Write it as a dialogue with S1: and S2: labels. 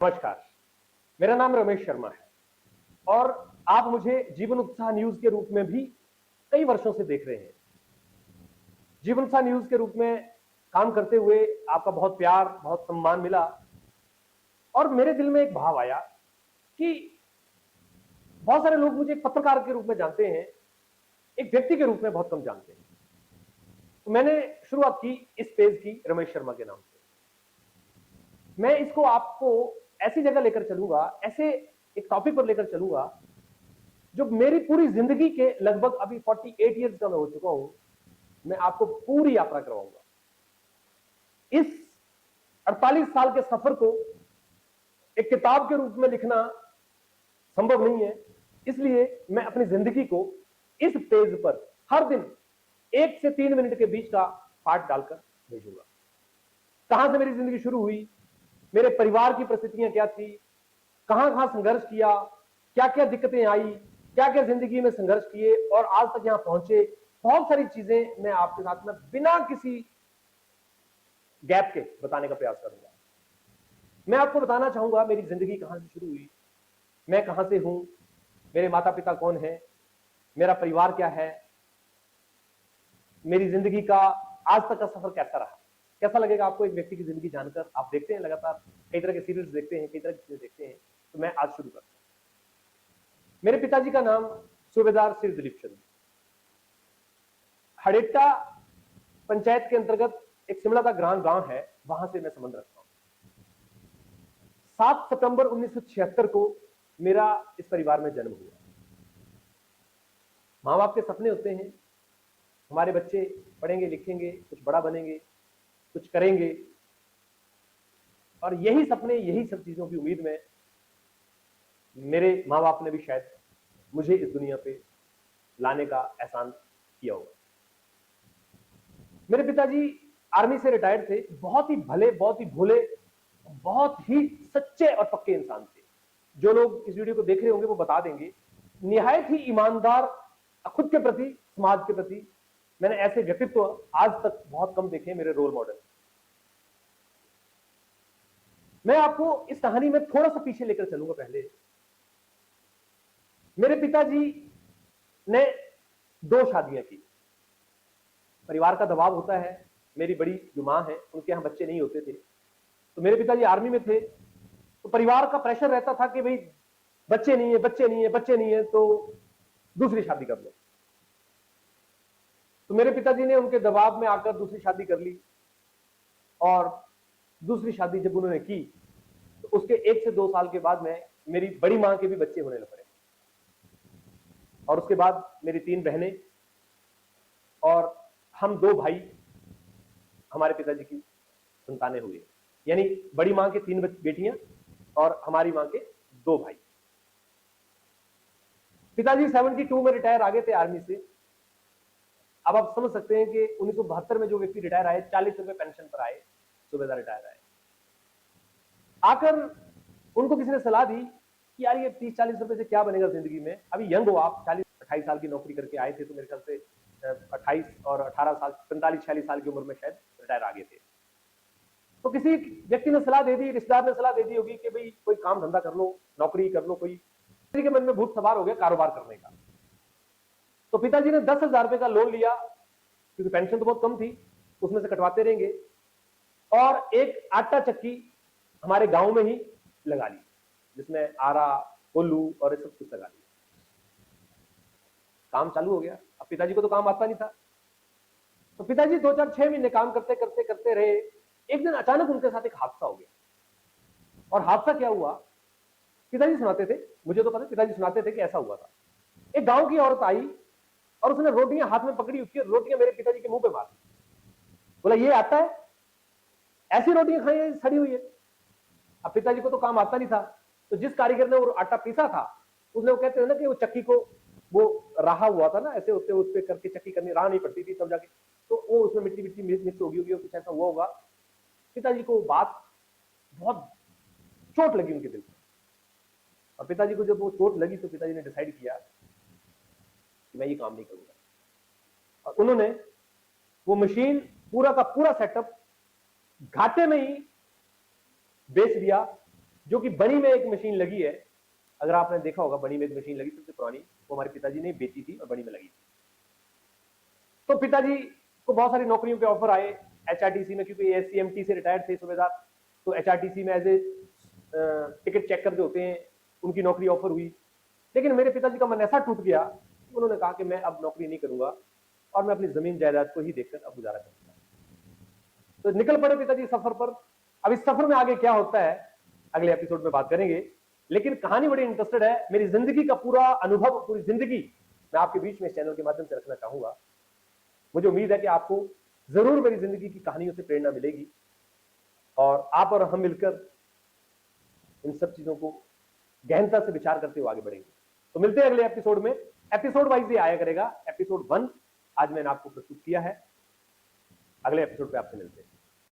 S1: नमस्कार, मेरा नाम रमेश शर्मा है और आप मुझे जीवन उत्साह न्यूज के रूप में भी कई वर्षों से देख रहे हैं। जीवन उत्साह न्यूज के रूप में काम करते हुए आपका बहुत प्यार, बहुत सम्मान मिला और मेरे दिल में एक भाव आया कि बहुत सारे लोग मुझे एक पत्रकार के रूप में जानते हैं, एक व्यक्ति के रूप में बहुत कम जानते हैं। तो मैंने शुरुआत की इस पेज की रमेश शर्मा के नाम से। मैं इसको आपको ऐसी जगह लेकर चलूंगा, ऐसे एक टॉपिक पर लेकर चलूंगा जो मेरी पूरी जिंदगी के लगभग अभी 48 ईयर्स का मैं हो चुका हूं, मैं आपको पूरी यात्रा करवाऊंगा। इस 48 साल के सफर को एक किताब के रूप में लिखना संभव नहीं है, इसलिए मैं अपनी जिंदगी को इस पेज पर हर दिन 1 से 3 मिनट के बीच का पाठ डालकर भेजूंगा। कहां से मेरी जिंदगी शुरू हुई, मेरे परिवार की परिस्थितियां क्या थी, कहां कहां संघर्ष किया, क्या क्या दिक्कतें आई, क्या क्या जिंदगी में संघर्ष किए और आज तक यहां पहुंचे, बहुत सारी चीजें मैं आपके साथ में बिना किसी गैप के बताने का प्रयास करूंगा। मैं आपको बताना चाहूंगा मेरी जिंदगी कहां से शुरू हुई, मैं कहां से हूं, मेरे माता पिता कौन है, मेरा परिवार क्या है, मेरी जिंदगी का आज तक का सफर कैसा रहा। कैसा लगेगा आपको एक व्यक्ति की जिंदगी जानकर? आप देखते हैं लगातार कई तरह के सीरियल्स देखते हैं, कई तरह की चीजें देखते हैं, तो मैं आज शुरू करता हूं। मेरे पिताजी का नाम सूबेदार श्री दिलीप चंद, हड़ेट्टा पंचायत के अंतर्गत एक सिमलाता गांव है, वहां से मैं संबंध रखता हूं। 7 सितंबर 1976 को मेरा इस परिवार में जन्म हुआ। मां बाप के सपने होते हैं, हमारे बच्चे पढ़ेंगे लिखेंगे, कुछ बड़ा बनेंगे, कुछ करेंगे, और यही सपने, यही सब चीजों की उम्मीद में मेरे मां बाप ने भी शायद मुझे इस दुनिया पे लाने का एहसान किया होगा। मेरे पिताजी आर्मी से रिटायर्ड थे, बहुत ही भले, बहुत ही भोले, बहुत ही सच्चे और पक्के इंसान थे। जो लोग इस वीडियो को देख रहे होंगे वो बता देंगे, निहायत ही ईमानदार, खुद के प्रति, समाज के प्रति। मैंने ऐसे व्यक्तित्व आज तक बहुत कम देखे, मेरे रोल मॉडल। मैं आपको इस कहानी में थोड़ा सा पीछे लेकर चलूंगा। पहले मेरे पिताजी ने 2 शादियां की। परिवार का दबाव होता है, मेरी बड़ी जो मां है उनके यहां बच्चे नहीं होते थे, तो मेरे पिताजी आर्मी में थे, तो परिवार का प्रेशर रहता था कि भाई बच्चे नहीं है, बच्चे नहीं है, बच्चे नहीं है, तो दूसरी शादी कर लो। तो मेरे पिताजी ने उनके दबाव में आकर दूसरी शादी कर ली, और दूसरी शादी जब उन्होंने की तो उसके 1 से 2 साल के बाद में मेरी बड़ी मां के भी बच्चे होने लगे, और उसके बाद मेरी 3 बहनें और हम 2 भाई हमारे पिताजी की संतानें हुई। यानी बड़ी मां के 3 बेटियां और हमारी मां के 2 भाई। पिताजी 72 में रिटायर आ गए थे आर्मी से। अब आप समझ सकते हैं कि 1972 में जो व्यक्ति रिटायर आए, 40 रुपए पेंशन पर आए, सूबेदार रिटायर आए। आकर उनको किसी ने सलाह दी कि यार ये 30-40 रुपए से क्या बनेगा जिंदगी में, अभी यंग हो आप, 40-28 साल की नौकरी करके आए थे, तो मेरे ख्याल से 28 और 18 साल, 45-46 साल की उम्र में शायद रिटायर आ गए थे। तो किसी व्यक्ति ने सलाह दे दी, रिश्तेदार ने सलाह दे दी होगी कि भाई कोई काम धंधा कर लो, नौकरी कर लो कोई। किसी के मन में भूत सवार हो गया कारोबार करने का। तो पिताजी ने 10,000 रुपए का लोन लिया, क्योंकि पेंशन तो बहुत कम थी, उसमें से कटवाते रहेंगे, और एक आटा चक्की हमारे गांव में ही लगा ली, जिसमें आरा, कोल्लू और सब कुछ लगा लिया। काम चालू हो गया। अब पिताजी को तो काम आता नहीं था, तो पिताजी 2-4-6 महीने काम करते करते करते रहे। एक दिन अचानक उनके साथ एक हादसा हो गया। और हादसा क्या हुआ, पिताजी सुनाते थे, मुझे तो पता, पिताजी सुनाते थे कि ऐसा हुआ था। एक गांव की औरत आई और उसने रोटियां हाथ में पकड़ी, उसकी रोटियां मेरे पिताजी के मुंह पे मार दी। बोला ये आता है, ऐसी रोटियां खाई है, सड़ी हुई है। अब पिताजी को तो काम आता नहीं था, तो जिस कारीगर ने वो आटा पीसा था, उसने, वो कहते हैं ना कि वो चक्की को वो रहा हुआ था ना, ऐसे होते उस पे करके चक्की करनी, राह नहीं पड़ती थी तब जाके, तो वो उसमें मिट्टी मिट्टी मिक्स होगी होगी, कुछ ऐसा हुआ होगा। पिताजी को बात बहुत चोट लगी उनके दिल पर, और पिताजी को जब वो चोट लगी तो पिताजी ने डिसाइड किया कि मैं ये काम नहीं करूंगा, और उन्होंने वो मशीन पूरा का पूरा सेटअप घाटे में ही बेच दिया जो कि बनी में एक मशीन लगी है। अगर आपने देखा होगा, बनी में एक मशीन लगी सबसे पुरानी, वो हमारे पिताजी ने बेची थी और बनी में लगी थी। तो पिताजी को बहुत सारी नौकरियों के ऑफर आए एचआरटीसी में, क्योंकि एससीएमटी से रिटायर्ड थे सुबेदार, तो एचआरटीसी में एज ए टिकट चेकर जो होते हैं उनकी नौकरी ऑफर हुई। लेकिन मेरे पिताजी का मन ऐसा टूट गया कि उन्होंने कहा कि मैं अब नौकरी नहीं करूंगा और मैं अपनी जमीन जायदाद को ही देखकर अब गुजारा करूंगा। तो निकल पड़े पिताजी सफर पर। अब इस सफर में आगे क्या होता है अगले एपिसोड में बात करेंगे, लेकिन कहानी बड़ी इंटरेस्टेड है। मेरी जिंदगी का पूरा अनुभव, पूरी जिंदगी मैं आपके बीच में इस चैनल के माध्यम से रखना चाहूंगा। मुझे उम्मीद है कि आपको जरूर मेरी जिंदगी की कहानियों से प्रेरणा मिलेगी और आप और हम मिलकर इन सब चीजों को गहनता से विचार करते हुए आगे बढ़ेंगे। तो मिलते हैं अगले एपिसोड में। एपिसोड वाइज ये आया करेगा। एपिसोड 1 आज मैंने आपको प्रस्तुत किया है, अगले एपिसोड पे आपसे मिलते हैं।